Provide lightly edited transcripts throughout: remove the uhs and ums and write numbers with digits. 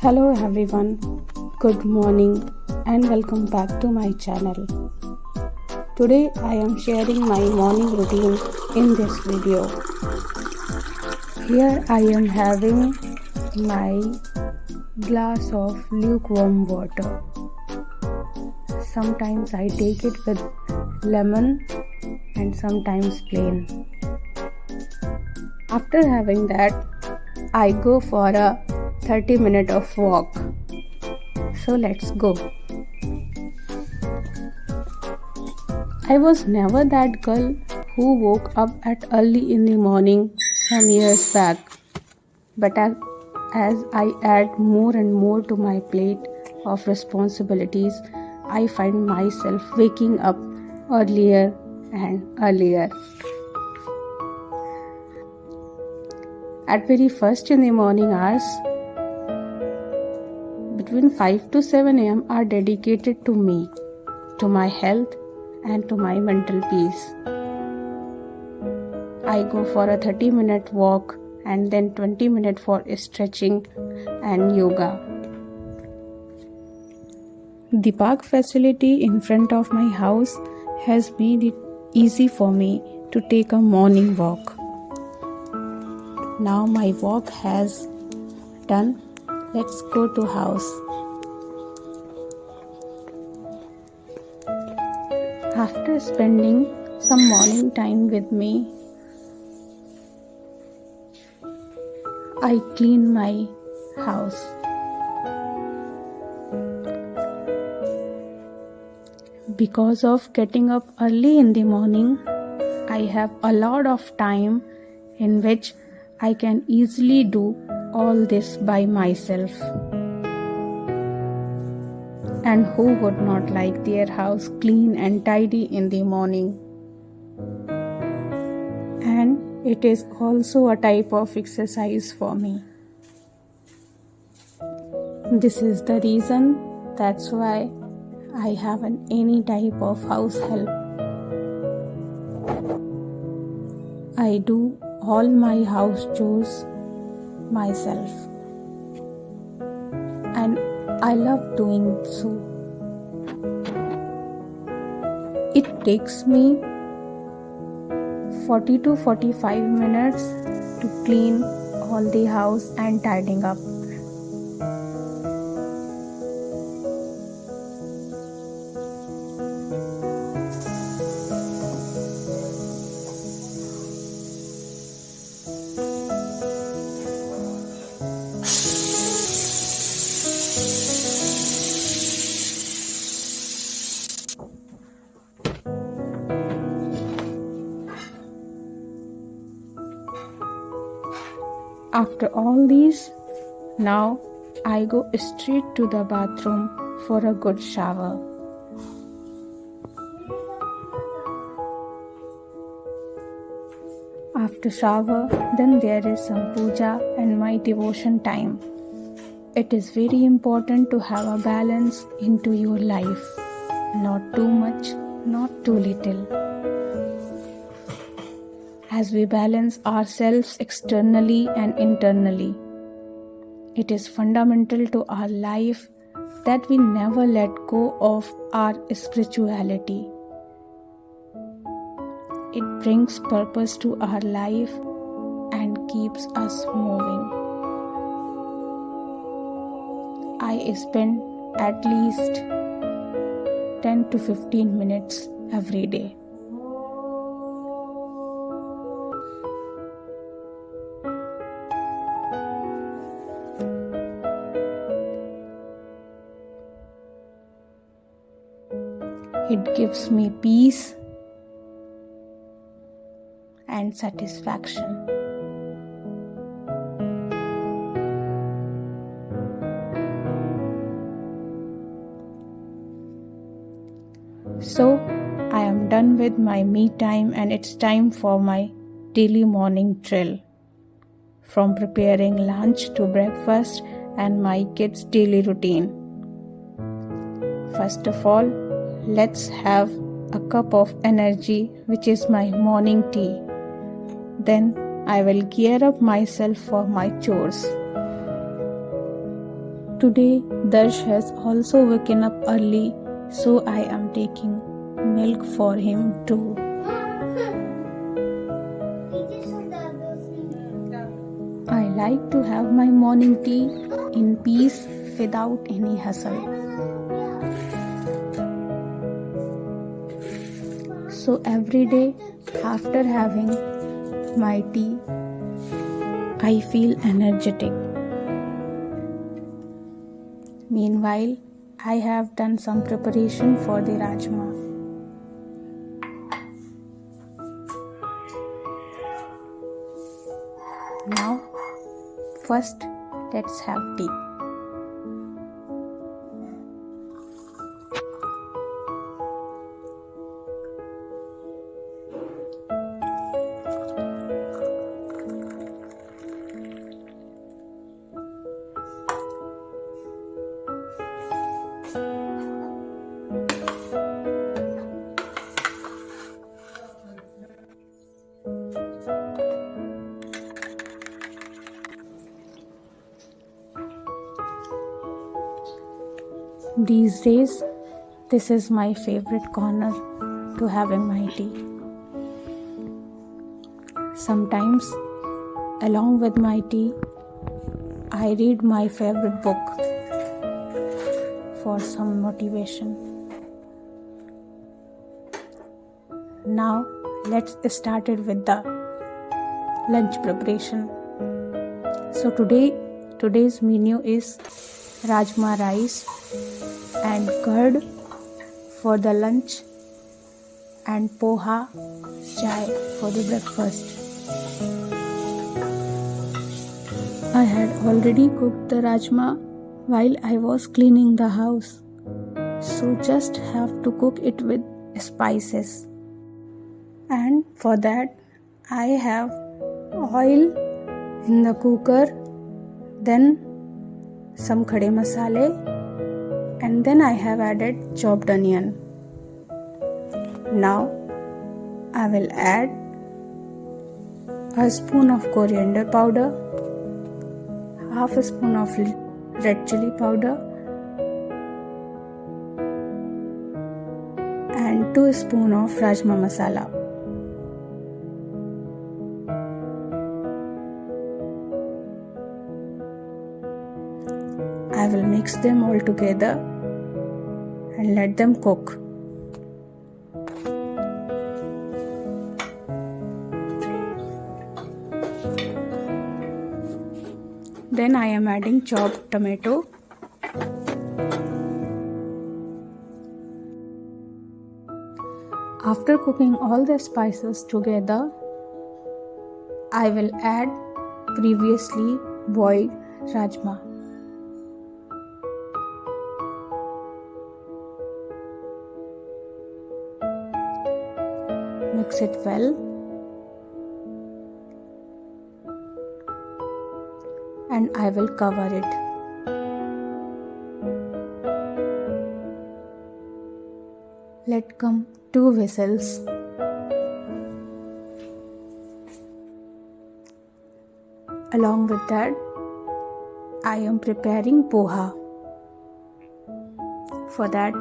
Hello everyone, good morning and welcome back to my channel. Today I am sharing my morning routine in this video. Here I am having my glass of lukewarm water. Sometimes I take it with lemon and sometimes plain. After having that, I go for a 30-minute of walk. So let's go. I was never that girl who woke up at early in the morning some years back. But as I add more and more to my plate of responsibilities, I find myself waking up earlier and earlier. At very first in the morning hours, between 5 to 7 am are dedicated to me, to my health and to my mental peace. I go for a 30-minute walk and then 20 minutes for stretching and yoga. The park facility in front of my house has made it easy for me to take a morning walk. Now my walk has done. Let's go to house. After spending some morning time with me, I clean my house. Because of getting up early in the morning, I have a lot of time in which I can easily do all this by myself. And who would not like their house clean and tidy in the morning? And it is also a type of exercise for me. This is the reason that's why I haven't any type of house help. I do all my house chores myself, and I love doing so. It takes me 40 to 45 minutes to clean all the house and tidying up. After all these, now I go straight to the bathroom for a good shower. After shower, then there is some puja and my devotion time. It is very important to have a balance into your life. Not too much, not too little. As we balance ourselves externally and internally, it is fundamental to our life that we never let go of our spirituality. It brings purpose to our life and keeps us moving. I spend at least 10 to 15 minutes every day. It gives me peace and satisfaction. So, I am done with my me time and it's time for my daily morning drill. From preparing lunch to breakfast and my kids' daily routine. First of all, let's have a cup of energy, which is my morning tea. Then I will gear up myself for my chores. Today, Darsh has also woken up early, so I am taking milk for him too. I like to have my morning tea in peace without any hustle. So every day after having my tea, I feel energetic. Meanwhile, I have done some preparation for the rajma. Now, first let's have tea. These days, this is my favorite corner to having my tea. Sometimes, along with my tea, I read my favorite book for some motivation. Now, let's start it with the lunch preparation. So today's menu is rajma rice and curd for the lunch and poha chai for the breakfast. I had already cooked the rajma while I was cleaning the house, so just have to cook it with spices. And for that I have oil in the cooker, then some khade masale, and then I have added chopped onion. Now I will add a spoon of coriander powder, half a spoon of red chili powder, and 2 spoons of rajma masala. I will mix them all together and let them cook. Then I am adding chopped tomato, after cooking all the spices together, I will add previously boiled rajma. Mix it well and I will cover it. Let come 2 whistles. Along with that, I am preparing poha. For that,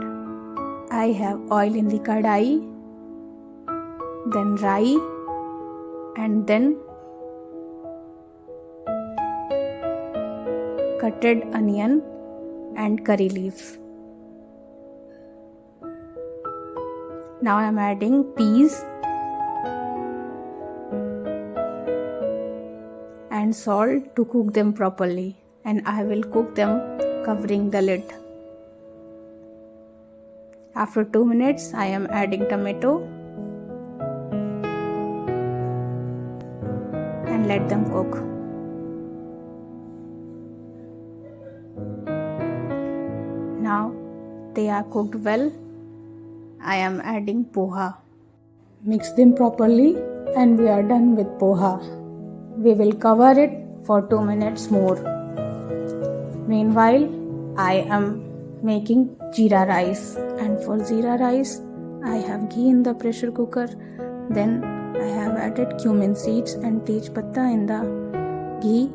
I have oil in the kadai, then rai, and then cutted onion and curry leaf. Now I am adding peas and salt to cook them properly, and I will cook them covering the lid. After 2 minutes, I am adding tomato and let them cook. Now they are cooked well. I am adding poha. Mix them properly and we are done with poha. We will cover it for 2 minutes more. Meanwhile, I am making jeera rice, and for jeera rice I have ghee in the pressure cooker. Then I have added cumin seeds and tej patta in the ghee.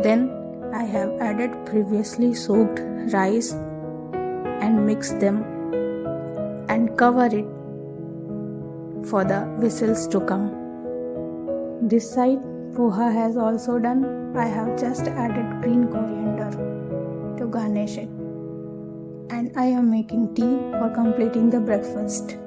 Then I have added previously soaked rice and mix them and cover it for the whistles to come. This side poha has also done. I have just added green coriander to garnish it, and I am making tea for completing the breakfast.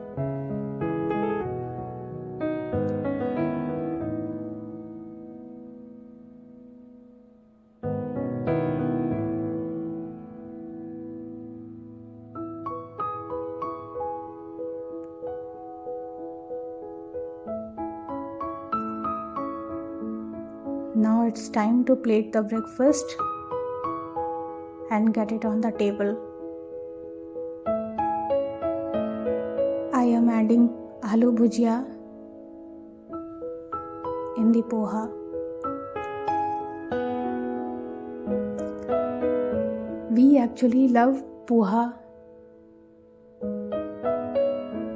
Now it's time to plate the breakfast and get it on the table. I am adding aloo bhujia in the poha. We actually love poha.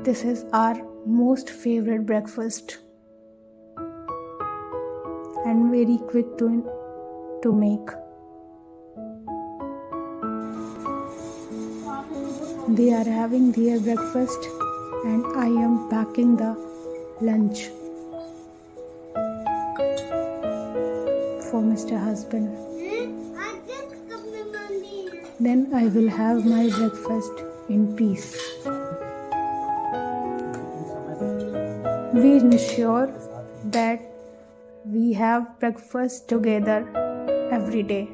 This is our most favorite breakfast and very quick to make. They are having their breakfast and I am packing the lunch for Mr. Husband. Then I will have my breakfast in peace. We ensure that we have breakfast together every day.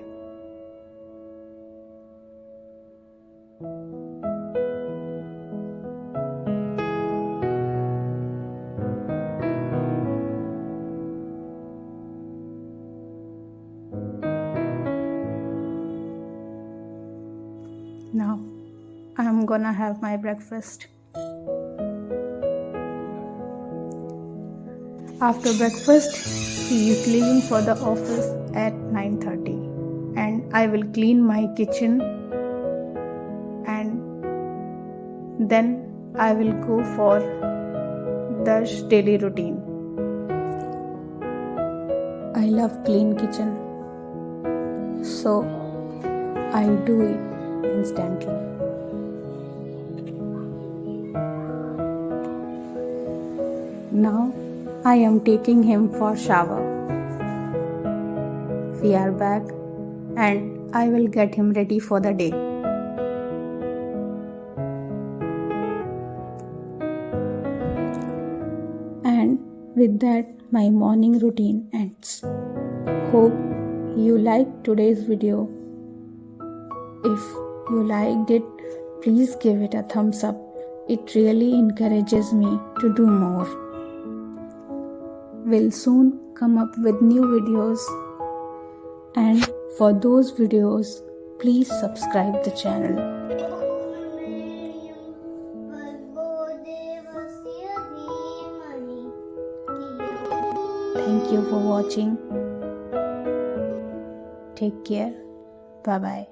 Now I am gonna have my breakfast. After breakfast, he is leaving for the office at 9:30 and I will clean my kitchen and then I will go for the daily routine. I love clean kitchen, so I do it instantly. Now I am taking him for shower. We are back and I will get him ready for the day. And with that, my morning routine ends. Hope you liked today's video. If you liked it, please give it a thumbs up. It really encourages me to do more. We'll soon come up with new videos, and for those videos, please subscribe the channel. Thank you for watching. Take care. Bye bye.